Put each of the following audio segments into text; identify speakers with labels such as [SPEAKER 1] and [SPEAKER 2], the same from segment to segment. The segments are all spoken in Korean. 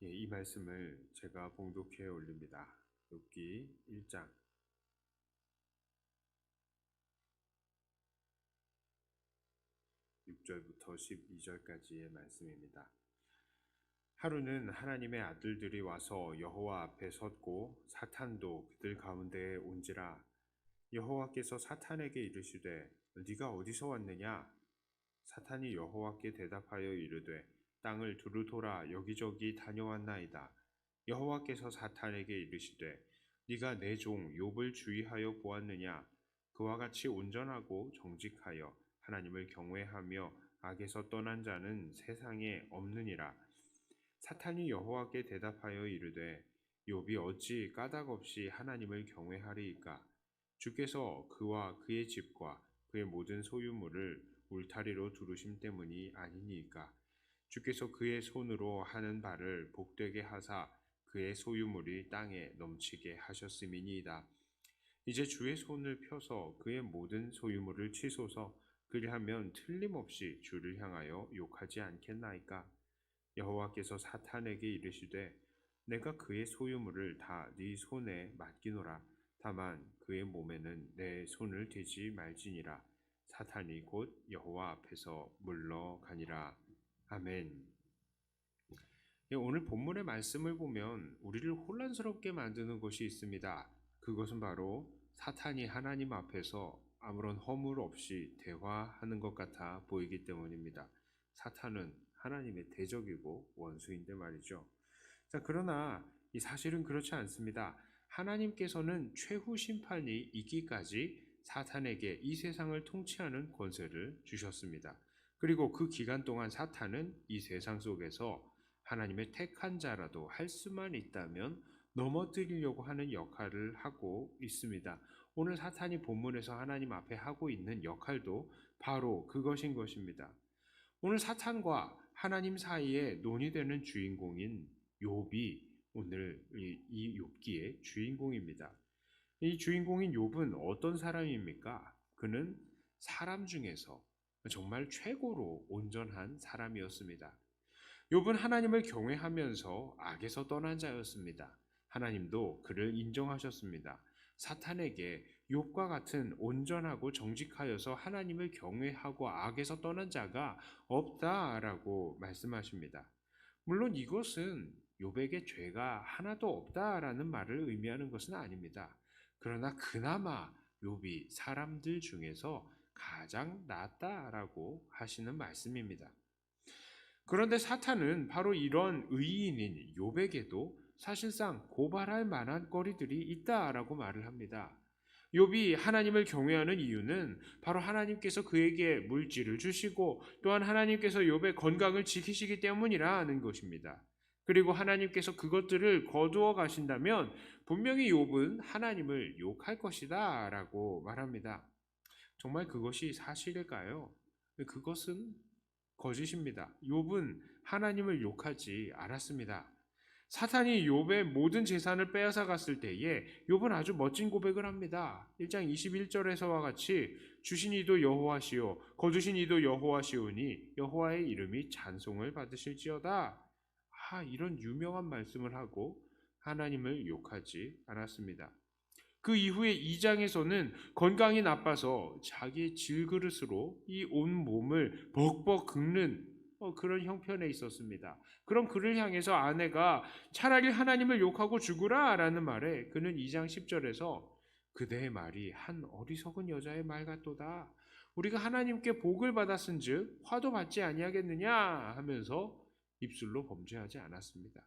[SPEAKER 1] 이 말씀을 제가 봉독해 올립니다. 욥기 1장 6절부터 12절까지의 말씀입니다. 하루는 하나님의 아들들이 와서 여호와 앞에 섰고 사탄도 그들 가운데에 온지라. 여호와께서 사탄에게 이르시되 네가 어디서 왔느냐? 사탄이 여호와께 대답하여 이르되 땅을 두루 돌아 여기저기 다녀왔나이다. 여호와께서 사탄에게 이르시되 네가 내 종 욥을 주의하여 보았느냐? 그와 같이 온전하고 정직하여 하나님을 경외하며 악에서 떠난 자는 세상에 없느니라. 사탄이 여호와께 대답하여 이르되 욥이 어찌 까닭없이 하나님을 경외하리이까? 주께서 그와 그의 집과 그의 모든 소유물을 울타리로 두르심 때문이 아니니까. 주께서 그의 손으로 하는 바를 복되게 하사 그의 소유물이 땅에 넘치게 하셨음이니이다. 이제 주의 손을 펴서 그의 모든 소유물을 치소서. 그리하면 틀림없이 주를 향하여 욕하지 않겠나이까? 여호와께서 사탄에게 이르시되 내가 그의 소유물을 다 네 손에 맡기노라. 다만 그의 몸에는 내 손을 대지 말지니라. 사탄이 곧 여호와 앞에서 물러가니라. 아멘. 오늘 본문의 말씀을 보면 우리를 혼란스럽게 만드는 것이 있습니다. 그것은 바로 사탄이 하나님 앞에서 아무런 허물 없이 대화하는 것 같아 보이기 때문입니다. 사탄은 하나님의 대적이고 원수인데 말이죠. 그러나 이 사실은 그렇지 않습니다. 하나님께서는 최후 심판이 있기까지 사탄에게 이 세상을 통치하는 권세를 주셨습니다. 그리고 그 기간 동안 사탄은 이 세상 속에서 하나님의 택한 자라도 할 수만 있다면 넘어뜨리려고 하는 역할을 하고 있습니다. 오늘 사탄이 본문에서 하나님 앞에 하고 있는 역할도 바로 그것인 것입니다. 오늘 사탄과 하나님 사이에 논의되는 주인공인 욥이 오늘 이 욥기의 주인공입니다. 이 주인공인 욥은 어떤 사람입니까? 그는 사람 중에서 정말 최고로 온전한 사람이었습니다. 욥은 하나님을 경외하면서 악에서 떠난 자였습니다. 하나님도 그를 인정하셨습니다. 사탄에게 욥과 같은 온전하고 정직하여서 하나님을 경외하고 악에서 떠난 자가 없다라고 말씀하십니다. 물론 이것은 욥에게 죄가 하나도 없다라는 말을 의미하는 것은 아닙니다. 그러나 그나마 욥이 사람들 중에서 가장 낫다라고 하시는 말씀입니다. 그런데 사탄은 바로 이런 의인인 욥에게도 사실상 고발할 만한 거리들이 있다라고 말을 합니다. 욥이 하나님을 경외하는 이유는 바로 하나님께서 그에게 물질을 주시고 또한 하나님께서 욥의 건강을 지키시기 때문이라는 것입니다. 그리고 하나님께서 그것들을 거두어 가신다면 분명히 욥은 하나님을 욕할 것이다 라고 말합니다. 정말 그것이 사실일까요? 그것은 거짓입니다. 욥은 하나님을 욕하지 않았습니다. 사탄이 욥의 모든 재산을 빼앗아 갔을 때에 욥은 아주 멋진 고백을 합니다. 1장 21절에서와 같이 주신 이도 여호와시오 거두신 이도 여호와시오니 여호와의 이름이 찬송을 받으실지어다. 이런 유명한 말씀을 하고 하나님을 욕하지 않았습니다. 그 이후에 2장에서는 건강이 나빠서 자기의 질그릇으로 이 온 몸을 벅벅 긁는 그런 형편에 있었습니다. 그럼 그를 향해서 아내가 차라리 하나님을 욕하고 죽으라 라는 말에 그는 2장 10절에서 그대의 말이 한 어리석은 여자의 말 같도다. 우리가 하나님께 복을 받았은 즉 화도 받지 아니하겠느냐 하면서 입술로 범죄하지 않았습니다.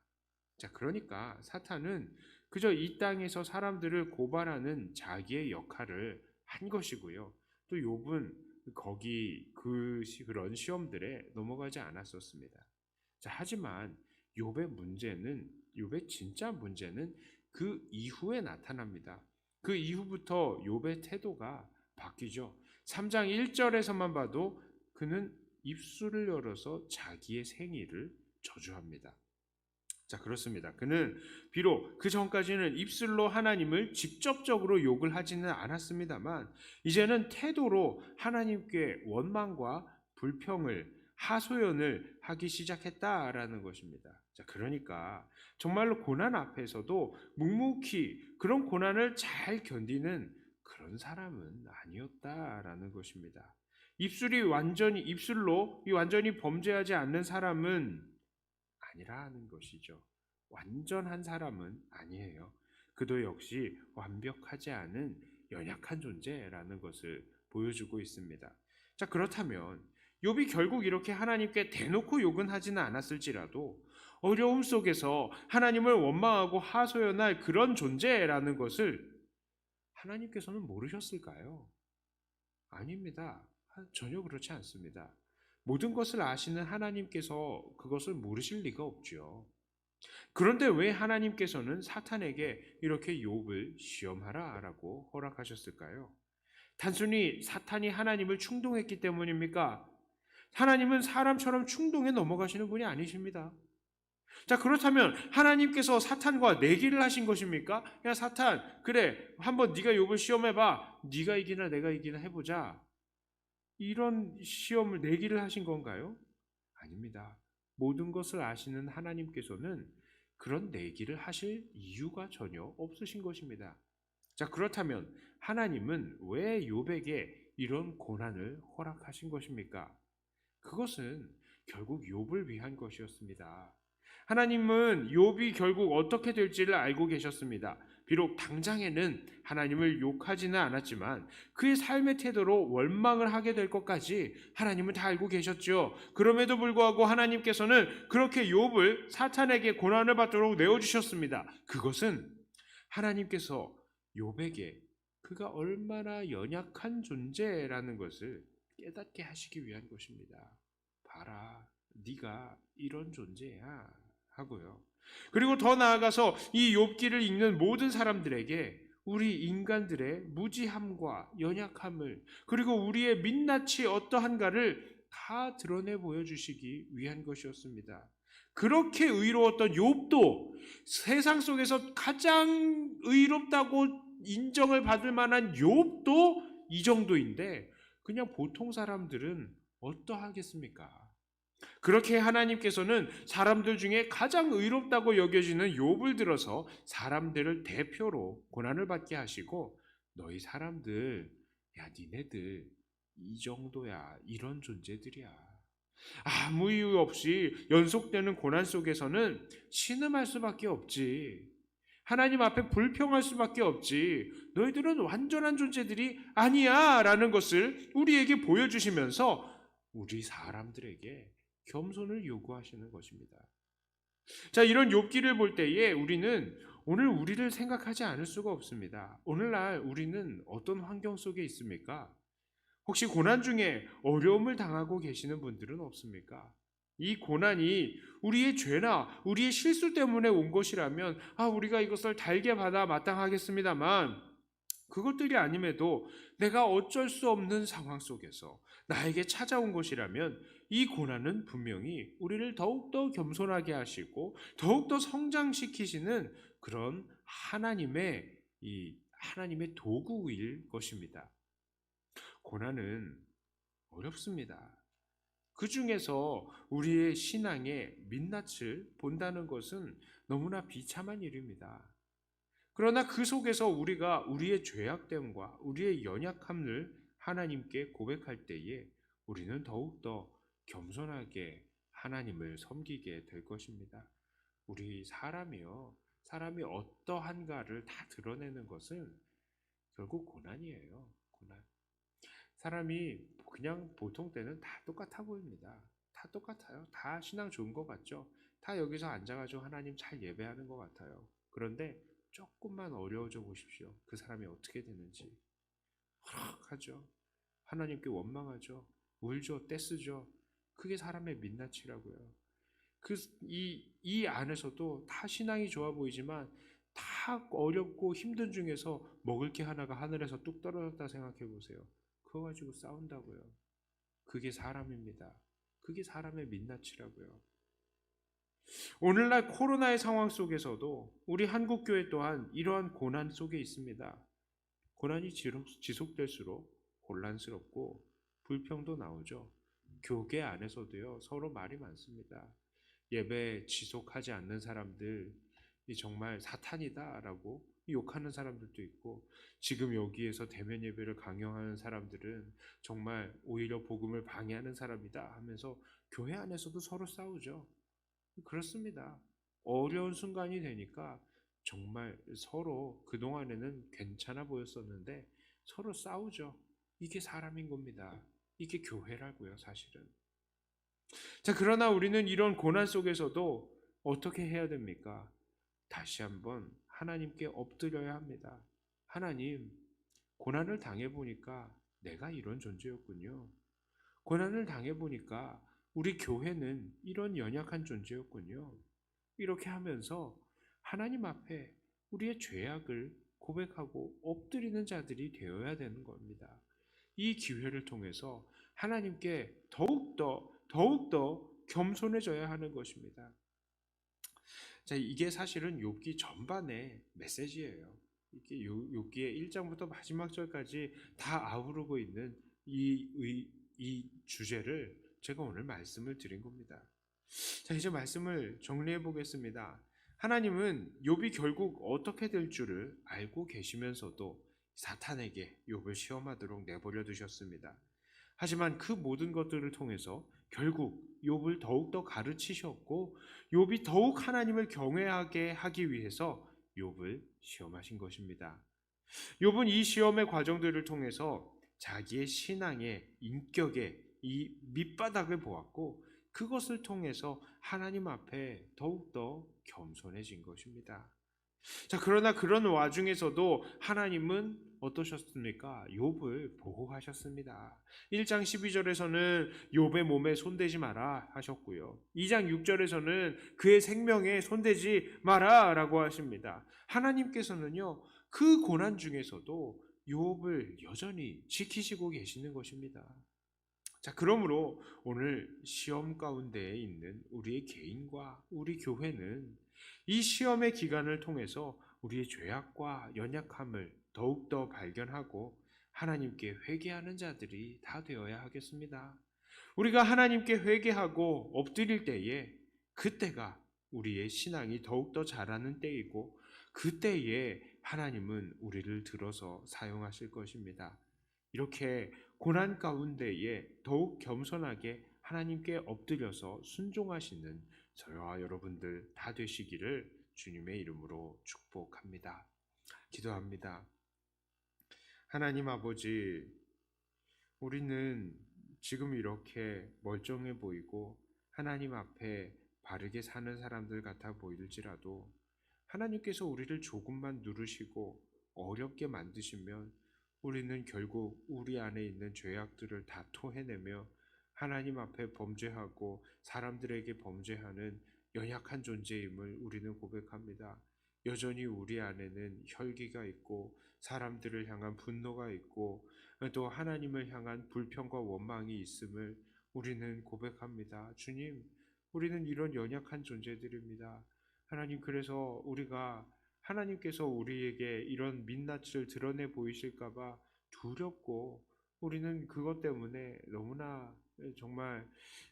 [SPEAKER 1] 그러니까 사탄은 그저 이 땅에서 사람들을 고발하는 자기의 역할을 한 것이고요. 또 욥은 그런 시험들에 넘어가지 않았었습니다. 하지만 욥의 진짜 문제는 그 이후에 나타납니다. 그 이후부터 욥의 태도가 바뀌죠. 3장 1절에서만 봐도 그는 입술을 열어서 자기의 생일을 저주합니다. 그렇습니다. 그는 비록 그 전까지는 입술로 하나님을 직접적으로 욕을 하지는 않았습니다만 이제는 태도로 하나님께 원망과 불평을 하소연을 하기 시작했다라는 것입니다. 자, 그러니까 정말로 고난 앞에서도 묵묵히 그런 고난을 잘 견디는 그런 사람은 아니었다라는 것입니다. 입술로 완전히 범죄하지 않는 사람은 아니라는 것이죠. 완전한 사람은 아니에요. 그도 역시 완벽하지 않은 연약한 존재라는 것을 보여주고 있습니다. 자, 그렇다면 욥이 결국 이렇게 하나님께 대놓고 욕은 하지는 않았을지라도 어려움 속에서 하나님을 원망하고 하소연할 그런 존재라는 것을 하나님께서는 모르셨을까요? 아닙니다. 전혀 그렇지 않습니다. 모든 것을 아시는 하나님께서 그것을 모르실 리가 없죠. 그런데 왜 하나님께서는 사탄에게 이렇게 욥을 시험하라라고 허락하셨을까요? 단순히 사탄이 하나님을 충동했기 때문입니까? 하나님은 사람처럼 충동에 넘어가시는 분이 아니십니다. 자, 그렇다면 하나님께서 사탄과 내기를 하신 것입니까? 야, 사탄, 그래, 한번 네가 욥을 시험해봐. 네가 이기나 내가 이기나 해보자. 이런 시험을 내기를 하신 건가요? 아닙니다. 모든 것을 아시는 하나님께서는 그런 내기를 하실 이유가 전혀 없으신 것입니다. 자, 그렇다면 하나님은 왜 욥에게 이런 고난을 허락하신 것입니까? 그것은 결국 욥을 위한 것이었습니다. 하나님은 욥이 결국 어떻게 될지를 알고 계셨습니다. 비록 당장에는 하나님을 욕하지는 않았지만 그의 삶의 태도로 원망을 하게 될 것까지 하나님은 다 알고 계셨죠. 그럼에도 불구하고 하나님께서는 그렇게 욥을 사탄에게 고난을 받도록 내어주셨습니다. 그것은 하나님께서 욥에게 그가 얼마나 연약한 존재라는 것을 깨닫게 하시기 위한 것입니다. 봐라, 네가 이런 존재야 하고요. 그리고 더 나아가서 이 욥기를 읽는 모든 사람들에게 우리 인간들의 무지함과 연약함을 그리고 우리의 민낯이 어떠한가를 다 드러내 보여주시기 위한 것이었습니다. 그렇게 의로웠던 욥도 세상 속에서 가장 의롭다고 인정을 받을 만한 욥도 이 정도인데 그냥 보통 사람들은 어떠하겠습니까? 그렇게 하나님께서는 사람들 중에 가장 의롭다고 여겨지는 욥을 들어서 사람들을 대표로 고난을 받게 하시고 너희 사람들, 야 니네들 이 정도야, 이런 존재들이야. 아무 이유 없이 연속되는 고난 속에서는 신음할 수밖에 없지. 하나님 앞에 불평할 수밖에 없지. 너희들은 완전한 존재들이 아니야 라는 것을 우리에게 보여주시면서 우리 사람들에게 겸손을 요구하시는 것입니다. 자, 이런 욥기를 볼 때에 우리는 오늘 우리를 생각하지 않을 수가 없습니다. 오늘날 우리는 어떤 환경 속에 있습니까? 혹시 고난 중에 어려움을 당하고 계시는 분들은 없습니까? 이 고난이 우리의 죄나 우리의 실수 때문에 온 것이라면 우리가 이것을 달게 받아 마땅하겠습니다만 그것들이 아님에도 내가 어쩔 수 없는 상황 속에서 나에게 찾아온 것이라면 이 고난은 분명히 우리를 더욱더 겸손하게 하시고 더욱더 성장시키시는 그런 하나님의 도구일 것입니다. 고난은 어렵습니다. 그 중에서 우리의 신앙의 민낯을 본다는 것은 너무나 비참한 일입니다. 그러나 그 속에서 우리가 우리의 죄악됨과 우리의 연약함을 하나님께 고백할 때에 우리는 더욱더 겸손하게 하나님을 섬기게 될 것입니다. 우리 사람이 어떠한가를 다 드러내는 것은 결국 고난이에요. 고난. 사람이 그냥 보통 때는 다 똑같아 보입니다. 다 똑같아요. 다 신앙 좋은 것 같죠? 다 여기서 앉아가지고 하나님 잘 예배하는 것 같아요. 그런데 조금만 어려워져 보십시오. 그 사람이 어떻게 되는지. 허락하죠. 하나님께 원망하죠. 울죠. 떼쓰죠. 그게 사람의 민낯이라고요. 이 안에서도 다 신앙이 좋아 보이지만 다 어렵고 힘든 중에서 먹을 게 하나가 하늘에서 뚝 떨어졌다 생각해 보세요. 그거 가지고 싸운다고요. 그게 사람입니다. 그게 사람의 민낯이라고요. 오늘날 코로나의 상황 속에서도 우리 한국교회 또한 이러한 고난 속에 있습니다. 고난이 지속될수록 혼란스럽고 불평도 나오죠. 교계 안에서도요, 서로 말이 많습니다. 예배 지속하지 않는 사람들, 이 정말 사탄이다라고 욕하는 사람들도 있고, 지금 여기에서 대면 예배를 강요하는 사람들은 정말 오히려 복음을 방해하는 사람이다 하면서 교회 안에서도 서로 싸우죠. 그렇습니다. 어려운 순간이 되니까 정말 서로 그동안에는 괜찮아 보였었는데 서로 싸우죠. 이게 사람인 겁니다. 이게 교회라고요, 사실은. 자, 그러나 우리는 이런 고난 속에서도 어떻게 해야 됩니까? 다시 한번 하나님께 엎드려야 합니다. 하나님, 고난을 당해보니까 내가 이런 존재였군요. 고난을 당해보니까 우리 교회는 이런 연약한 존재였군요. 이렇게 하면서 하나님 앞에 우리의 죄악을 고백하고 엎드리는 자들이 되어야 되는 겁니다. 이 기회를 통해서 하나님께 더욱더 겸손해져야 하는 것입니다. 자, 이게 사실은 욥기 전반의 메시지예요. 이게 욥기의 1장부터 마지막 절까지 다 아우르고 있는 이 주제를 제가 오늘 말씀을 드린 겁니다. 자, 이제 말씀을 정리해 보겠습니다. 하나님은 욥이 결국 어떻게 될 줄을 알고 계시면서도 사탄에게 욥을 시험하도록 내버려 두셨습니다. 하지만 그 모든 것들을 통해서 결국 욥을 더욱더 가르치셨고 욥이 더욱 하나님을 경외하게 하기 위해서 욥을 시험하신 것입니다. 욥은 이 시험의 과정들을 통해서 자기의 신앙의 인격의 이 밑바닥을 보았고 그것을 통해서 하나님 앞에 더욱더 겸손해진 것입니다. 자, 그러나 그런 와중에서도 하나님은 어떠셨습니까? 욥을 보호하셨습니다. 1장 12절에서는 욥의 몸에 손대지 마라 하셨고요. 2장 6절에서는 그의 생명에 손대지 마라 라고 하십니다. 하나님께서는요, 그 고난 중에서도 욥을 여전히 지키시고 계시는 것입니다. 자, 그러므로 오늘 시험 가운데에 있는 우리의 개인과 우리 교회는 이 시험의 기간을 통해서 우리의 죄악과 연약함을 더욱더 발견하고 하나님께 회개하는 자들이 다 되어야 하겠습니다. 우리가 하나님께 회개하고 엎드릴 때에 그때가 우리의 신앙이 더욱더 자라는 때이고 그때에 하나님은 우리를 들어서 사용하실 것입니다. 이렇게 고난 가운데에 더욱 겸손하게 하나님께 엎드려서 순종하시는 저와 여러분들 다 되시기를 주님의 이름으로 축복합니다. 기도합니다. 하나님 아버지, 우리는 지금 이렇게 멀쩡해 보이고 하나님 앞에 바르게 사는 사람들 같아 보일지라도 하나님께서 우리를 조금만 누르시고 어렵게 만드시면 우리는 결국 우리 안에 있는 죄악들을 다 토해내며 하나님 앞에 범죄하고 사람들에게 범죄하는 연약한 존재임을 우리는 고백합니다. 여전히 우리 안에는 혈기가 있고 사람들을 향한 분노가 있고 또 하나님을 향한 불평과 원망이 있음을 우리는 고백합니다. 주님, 우리는 이런 연약한 존재들입니다. 하나님, 그래서 우리가 하나님께서 우리에게 이런 민낯을 드러내 보이실까봐 두렵고 우리는 그것 때문에 너무나 정말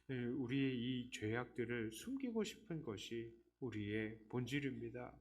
[SPEAKER 1] 우리의 이 죄악들을 숨기고 싶은 것이 우리의 본질입니다.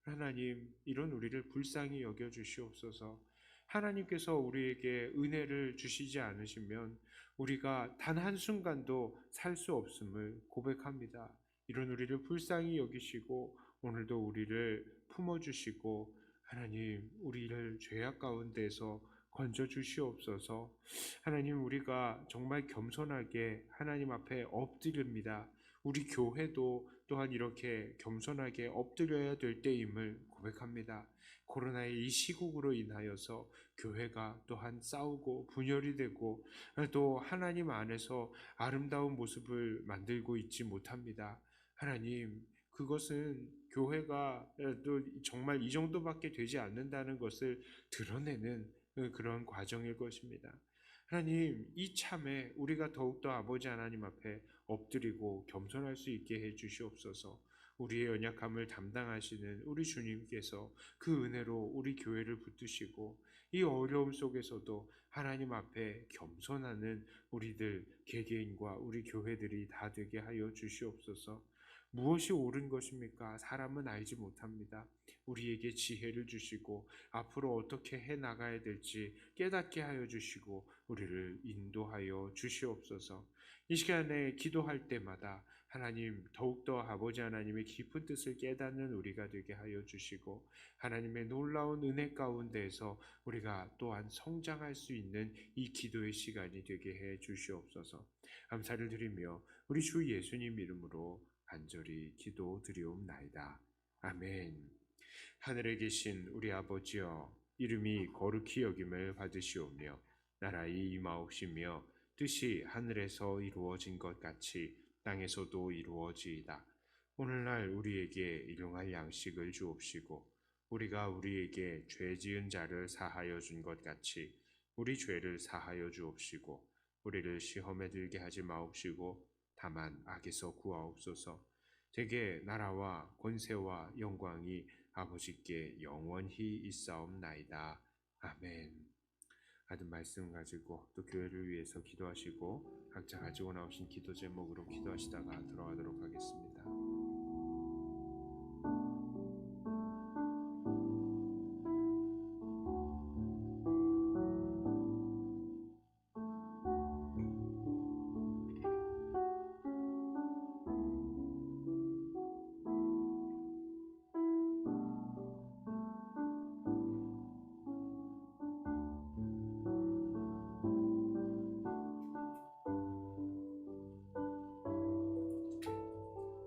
[SPEAKER 1] 하나님, 이런 우리를 불쌍히 여겨 주시옵소서. 하나님께서 우리에게 은혜를 주시지 않으시면 우리가 단 한순간도 살 수 없음을 고백합니다. 이런 우리를 불쌍히 여기시고 오늘도 우리를 품어주시고 하나님, 우리를 죄악 가운데서 건져 주시옵소서. 하나님, 우리가 정말 겸손하게 하나님 앞에 엎드립니다. 우리 교회도 또한 이렇게 겸손하게 엎드려야 될 때임을 고백합니다. 코로나의 이 시국으로 인하여서 교회가 또한 싸우고 분열이 되고 또 하나님 안에서 아름다운 모습을 만들고 있지 못합니다. 하나님, 그것은 교회가 또 정말 이 정도밖에 되지 않는다는 것을 드러내는 그런 과정일 것입니다. 하나님, 이참에 우리가 더욱더 아버지 하나님 앞에 엎드리고 겸손할 수 있게 해 주시옵소서. 우리의 연약함을 담당하시는 우리 주님께서 그 은혜로 우리 교회를 붙드시고 이 어려움 속에서도 하나님 앞에 겸손하는 우리들 개개인과 우리 교회들이 다 되게 하여 주시옵소서. 무엇이 옳은 것입니까? 사람은 알지 못합니다. 우리에게 지혜를 주시고 앞으로 어떻게 해 나가야 될지 깨닫게 하여 주시고 우리를 인도하여 주시옵소서. 이 시간에 기도할 때마다 하나님 더욱더 아버지 하나님의 깊은 뜻을 깨닫는 우리가 되게 하여 주시고 하나님의 놀라운 은혜 가운데에서 우리가 또한 성장할 수 있는 이 기도의 시간이 되게 해 주시옵소서. 감사를 드리며 우리 주 예수님 이름으로 간절히 기도드리옵나이다. 아멘. 하늘에 계신 우리 아버지여, 이름이 거룩히 여김을 받으시오며 나라의 임하옵시며 뜻이 하늘에서 이루어진 것 같이 땅에서도 이루어지이다. 오늘날 우리에게 일용할 양식을 주옵시고 우리가 우리에게 죄 지은 자를 사하여 준 것 같이 우리 죄를 사하여 주옵시고 우리를 시험에 들게 하지 마옵시고 다만 악에서 구하옵소서. 대개 나라와 권세와 영광이 아버지께 영원히 있사옵나이다. 아멘. 받은 말씀 가지고 또 교회를 위해서 기도하시고 각자 가지고 나오신 기도 제목으로 기도하시다가 돌아가도록 하겠습니다.